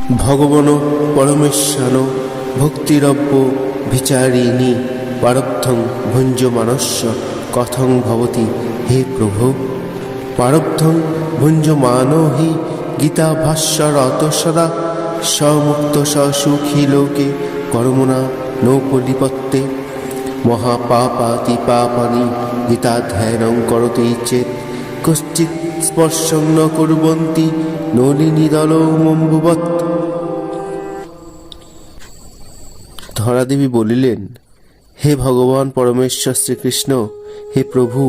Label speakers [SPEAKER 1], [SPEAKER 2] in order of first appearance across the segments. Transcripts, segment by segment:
[SPEAKER 1] ভগবন পরমেশ্বর ভক্তিরব্য বিচারিণী পারব্ধং ভুঞ্জমানস্য কথং ভবতি হে প্রভু। পারব্ধং ভুঞ্জমানো হি গীতা ভাষ্যরত সদা সমুক্ত সুখী লোকে কর্মণা নৌপলিপত্তে। মহাপাপাতি পাপানি গীতাধ্যায়নং করতে চেত কশ্চিৎ স্পর্শং ন কুর্বন্তি নলিনী দলমম্বুবৎ। ধরাদেবী বলিলেন, হে ভগবান পরমেশ্বর শ্রীকৃষ্ণ, হে প্রভু,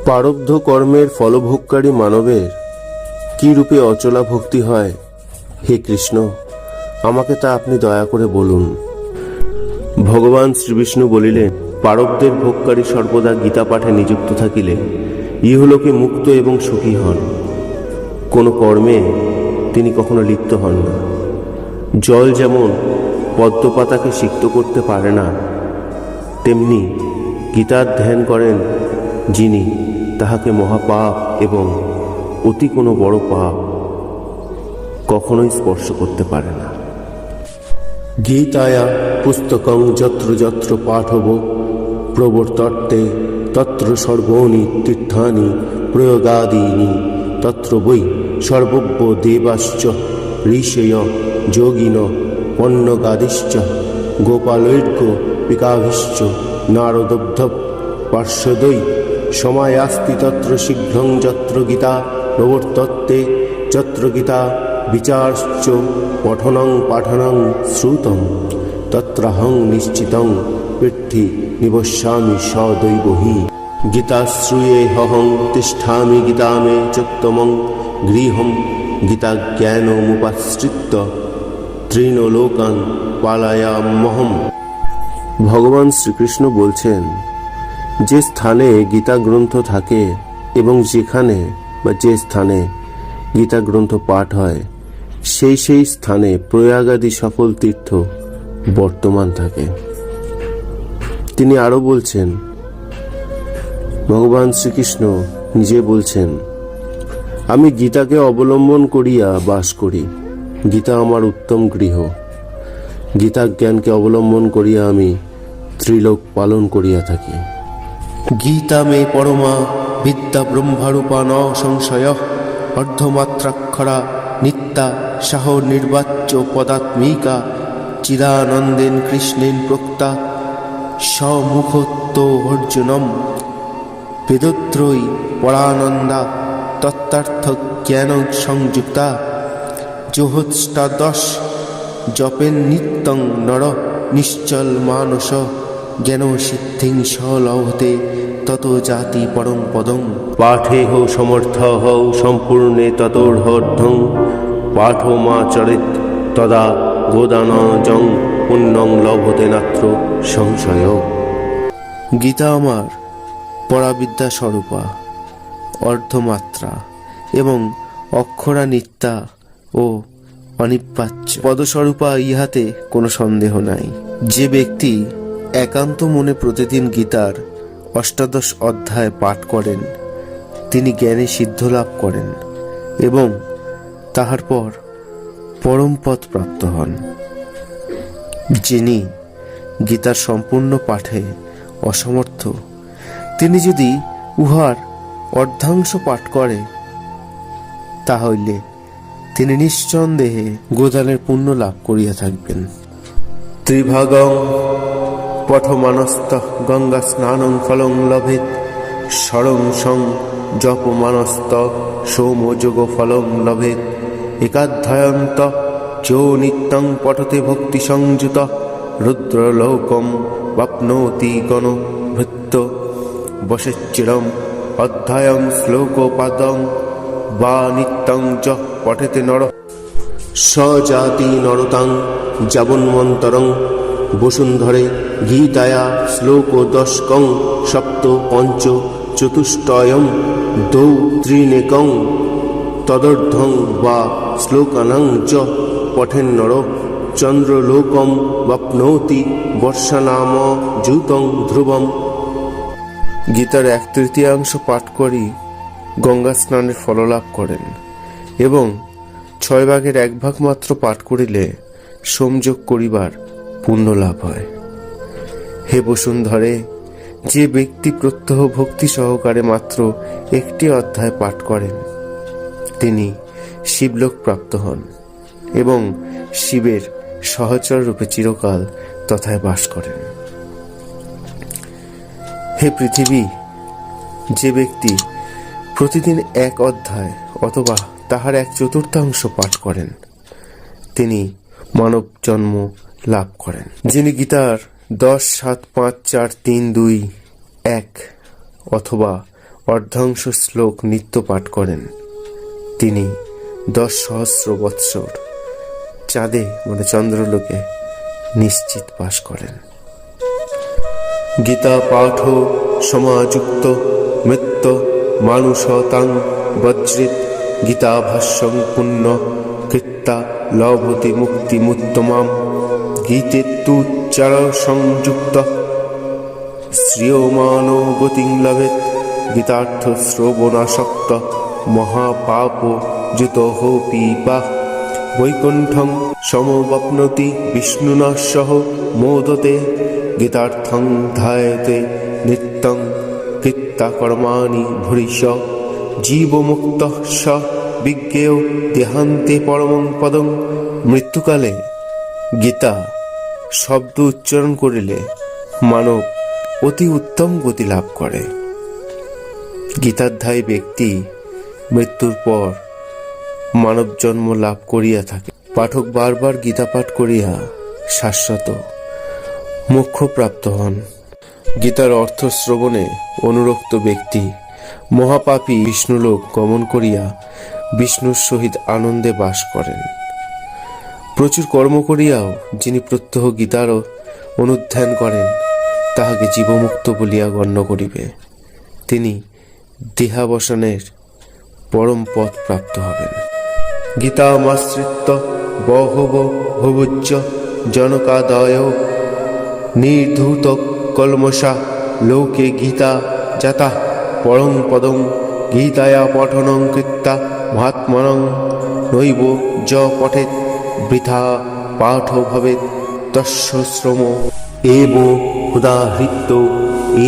[SPEAKER 1] প্রারব্ধ কর্মের ফলভোগকারী মানবের কি রূপে অচলা ভক্তি হয়? হে কৃষ্ণ, আমাকে তা আপনি দয়া করে বলুন। ভগবান শ্রীবিষ্ণু বলিলেন, প্রারব্ধের ভোগকারী সর্বদা গীতা পাঠে নিযুক্ত থাকিলে ইহলোকে মুক্ত এবং সুখী হন। কোনো কর্মে তিনি কখনো লিপ্ত হন না। জল যেমন পদ্মপাতাকে সিক্ত করতে পারে না, তেমনি গীতার ধ্যান করেন যিনি, তাহাকে মহাপাপ এবং অতি কোনো বড় পাপ কখনোই স্পর্শ করতে পারে না। গীতায়া পুস্তকং যত্র যত্র পাঠব প্রবর্ততে তত্র সর্বণি তীর্থানি প্রয়োগাদীনি তত্র বৈ সর্বব্য দেবাশ্চ ঋষয় যোগিন পণ্যগাদিশ্চ গোপালৈর্য পিকাভিশ্চ নারদব্ধ পার্শ্বদৈ সময়াস্তি তত্র শীঘ্রং যত্র গীতা প্রবর্ততে যত্র গীতা বিচারশ্চ পঠনং পাঠনং শ্রুতং তত্রহং নিশ্চিতং পৃথ্বী নিবস্যামি সদৈব হি। গীতাশ্রুয়ে হহং তিষ্ঠামি গীতা মে চোত্তমং গৃহং গীতা জ্ঞানমুপাশ্রিত্য ত্রিনলোকান পালায়ামহম। ভগবান শ্রীকৃষ্ণ বলছেন, যে স্থানে গীতা গ্রন্থ থাকে এবং যেখানে বা যে স্থানে গীতা গ্রন্থ পাঠ হয় সেই স্থানে প্রয়াগাদি সকল তীর্থ বর্তমান থাকে। তিনি আরো বলছেন, ভগবান শ্রীকৃষ্ণ নিজে বলছেন, আমি গীতাকে অবলম্বন করিয়া বাস করি। গীতা আমার উত্তম গৃহ। গীতা জ্ঞানকে অবলম্বন করিয়া আমি ত্রিলোক পালন করিয়া থাকি। গীতা মে পরমা বিদ্যা ব্রহ্মরূপা ন সংশয় অর্ধমাত্রাক্ষরা নিত্যা সাহ নির্বাচ্য পদাত্মিকা চিদানন্দেন কৃষ্ণেন প্রক্তা সমুখত্ব অর্জুনম বেদত্রয়ী পরানন্দা তত্ত্বার্থ জ্ঞান সংযুক্তা জোহৎষ্টাদশ জপেন নিত্যং নর নিশ্চল মানস জ্ঞান সিদ্ধিং লভতে তত জাতি পরম পদং। পাঠে হো সমর্থ হও সম্পূর্ণে ততোর্ধং পাঠমাচরিত তদা গোদানজং পুণ্যং লভতে নাত্র সংশয়। গীতা আমার পরাবিদ্যা স্বরূপা, অর্ধমাত্রা এবং অক্ষরা নিত্যা ও অনিপাচ্য পদস্বরূপা, ইহাতে কোনো সন্দেহ নাই। যে ব্যক্তি একান্ত মনে প্রতিদিন গীতার অষ্টাদশ অধ্যায় পাঠ করেন তিনি জ্ঞানে সিদ্ধ লাভ করেন এবং তাহার পর পরম পদ প্রাপ্ত হন। যিনি গীতার সম্পূর্ণ পাঠে অসমর্থ তিনি যদি উহার অর্ধাংশ পাঠ করে তাহলে তিনি নিঃসন্দেহে গোদানের পুণ্য লাভ করিয়া থাকবেন। ত্রিভাগং পঠমানস্ত গঙ্গা স্নানং ফলং লভেত সরং সং জপমানস্ত সোমযোগ ফলং লভেত একাধ্যায়ন্ত যো নিত্যং পঠতে ভক্তি সংযুত রুদ্রলোকম বাপ্নোতি গণ ভৃত্য বশেচ্চিরম অধ্যায়ং শ্লোকপাদং বা নিত্যং চ পঠেতে নর সজাতি নরতাং যাবন্মন্তরং বসুন্ধরে গীতায়া শ্লোকদশকং সপ্ত পঞ্চ চতুষ্টয়ং দৌ ত্রিনেকং তদর্ধং বা শ্লোকানাং চ পঠেন্নর চন্দ্রলোকম বাপ্নোতি বর্ষানাম যুতং ধ্রুবম। গীতার 1/3 পাঠ করি গঙ্গা স্নানের ফললাভ করেন এবং 6 ভাগের 1 ভাগ মাত্র পাঠ করিলে সংযোগ করিবার পুণ্য লাভ হয়। হে বসুন্ধরে, যে ব্যক্তি প্রত্যহ ভক্তি সহকারে মাত্র একটি অধ্যায় পাঠ করেন তিনি শিবলোক প্রাপ্ত হন এবং শিবের সহচর রূপে চিরকাল তথায় বাস করেন। হে পৃথিবী, যে ব্যক্তি প্রতিদিন 1 অধ্যায় অথবা তাহার 1/4 পাঠ করেন তিনি মানব জন্ম লাভ করেন। যিনি গীতার 10, 7, 5, 4, 3, 2, 1 অথবা অর্ধাংশ শ্লোক নিত্য পাঠ করেন তিনি 10,000 বৎসর চাঁদে চন্দ্রলোকে নিশ্চিত বাস করেন। গীতা পাঠ সমাযুক্ত মৃত্য মানুষতাং বজ্রিত গীতা ভাষ্যং পুণ্য কৃত্তা লভতি মুক্তিমুত্তমাম গীতেত্তুচ্চার সংযুক্ত শ্রিয়মানো গতিং লভেত গীতার্থ শ্রবণাসক্ত মহাপাপ যুতঃ পীপা বৈকুণ্ঠং সমবপ্নতি বিষ্ণুনা সহ মোদতে গীতার্থং ধ্যায়তে নিত্যং কৃত্তা কর্মাণি ভূরিশ জীবমুক্তঃ স বিজ্ঞেয় দেহান্তে পরমং পদং। মৃত্যুকালে গীতা শব্দ উচ্চারণ করিলে মানব অতি উত্তম গতি লাভ করে। গীতাধ্যায়ী ব্যক্তি মৃত্যুর পর মানব জন্ম লাভ করিয়া থাকে। পাঠক বারবার গীতা পাঠ করিয়া শাশ্বত মোক্ষ প্রাপ্ত হন। গীতার অর্থ শ্রবণে অনুরক্ত ব্যক্তি মহাপাপী বিষ্ণুলোক গমন করিয়া বিষ্ণুর সহিত আনন্দে বাস করেন। প্রচুর কর্ম করিয়াও যিনি প্রত্যহ গীতার অনুধ্যান করেন তাহাকে জীবমুক্ত বলিয়া গণ্য করিবে। তিনি দেহাবসানের পরম পথ প্রাপ্ত হবেন। গীতামাশ্রিত্য বহব ভুবুজ্জ জনকাদয় নির্ধূত কলমষা লোকে গীতা যাতা পরং পদং গীতায়া পঠনং কৃত্তা মহাত্মনং নৈব য পঠেত বৃথা পাঠ ভবেত তস্য শ্রম এব উদাহৃত্য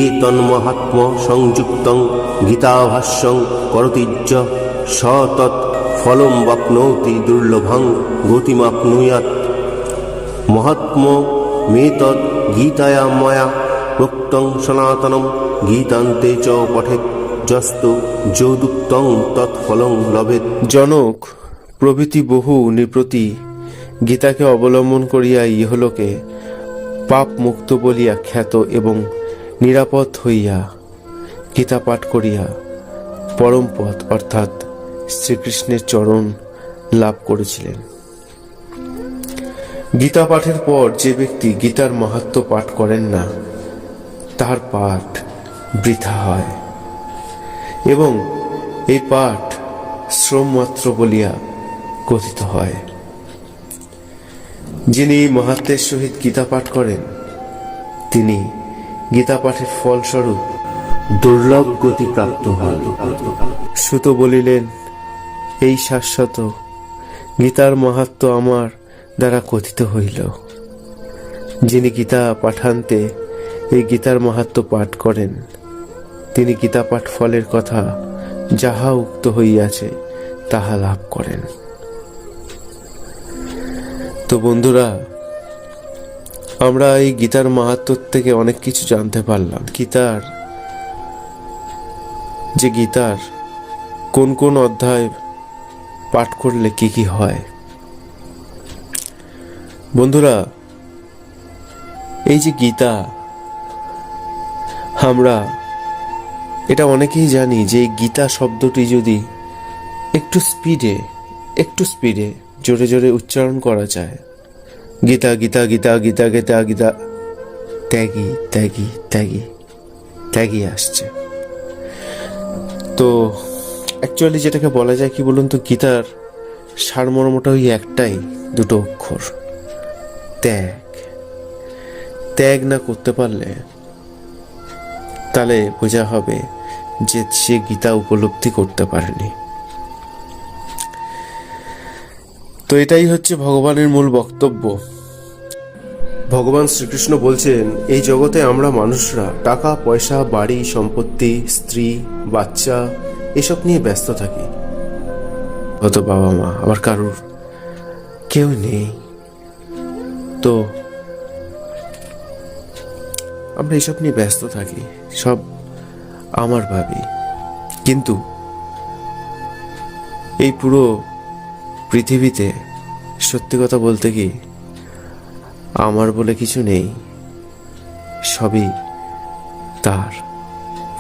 [SPEAKER 1] এতন্মহাত্ম সংযুক্তং গীতাভাষ্যং করতিজ্য স তৎ ফলম বাপ্নোতি দুর্লভং গতিমাপ্নুয়াৎ মহাত্ম মেতৎ গীতায়া ময়া প্রোক্তং সনাতনম গীতান্তে চ পঠেত যস্তু যদুক্তং তৎফলং লভেত। জনক প্রভৃতি বহু নৃপতি গীতাকে অবলম্বন করিয়া ইহলোকে পাপ মুক্ত বলিয়া খ্যাত এবং নিরাপদ হইয়া গীতা পাঠ করিয়া পরম পথ অর্থাৎ শ্রীকৃষ্ণের চরণ লাভ করেছিলেন। গীতা পাঠের পর যে ব্যক্তি গীতার মাহাত্ম্য পাঠ করেন না তাহার পাঠ বৃথা হয় এবং এই পাঠ শ্রম মাত্র বলিয়া কথিত হয়। যিনি মাহাত্ম্যের সহিত গীতা পাঠ করেন তিনি গীতা পাঠের ফলস্বরূপ দুর্লভ গতি প্রাপ্ত হন। সুত বলিলেন, এই শাশ্বত গীতার মাহাত্ম্য আমার দ্বারা কথিত হইল। যিনি গীতা পাঠান্তে এই গীতার মাহাত্ম্য পাঠ করেন তিনি গীতা পাঠ ফলের কথা যাহা উক্ত হইয়াছে তাহা লাভ করেন। তো বন্ধুরা, আমরা এই গীতার মাহাত্ম্য থেকে অনেক কিছু জানতে পারলাম। গীতার কোন কোন অধ্যায় পাঠ করলে কি কি হয়। বন্ধুরা, এই যে গীতা, আমরা এটা অনেকেই জানি যে গীতা শব্দটি যদি একটু স্পিডে জোরে জোরে উচ্চারণ করা যায়, গীতা গীতা গীতা গীতা গীতা গীতা ত্যাগী ত্যাগী ত্যাগী ত্যাগী আসছে। তো অ্যাকচুয়ালি যেটাকে বলা যায় কি বলুন তো, গীতার সারমর্মটা ওই একটাই, দুটো অক্ষর, ত্যাগ। ত্যাগ না করতে পারলে তাহলে বোঝা হবে যে সে গীতা উপলব্ধি করতে পারেনি। তো এটাই হচ্ছে ভগবানের মূল বক্তব্য। ভগবান শ্রীকৃষ্ণ বলছেন, এই জগতে আমরা মানুষরা টাকা পয়সা, বাড়ি সম্পত্তি, স্ত্রী, বাচ্চা এসব নিয়ে ব্যস্ত থাকি। হয়তো বাবা মা, আবার কারুর কেউ নেই, তো আমরা এসব নিয়ে ব্যস্ত থাকি, সব আমার ভাবি। কিন্তু এই পুরো পৃথিবীতে সত্যি কথা বলতে কি আমার বলে কিছু নেই, সবই তার,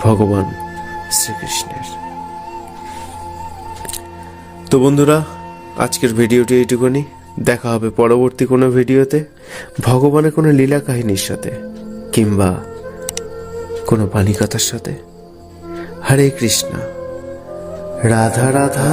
[SPEAKER 1] ভগবান শ্রীকৃষ্ণের। তো বন্ধুরা, আজকের ভিডিওটি এইটুকুনি। দেখা হবে পরবর্তী কোনো ভিডিওতে ভগবানের কোনো লীলা কাহিনীর সাথে, কিংবা কোনো বাণী কথার সাথে। হরে কৃষ্ণ, রাধা রাধা।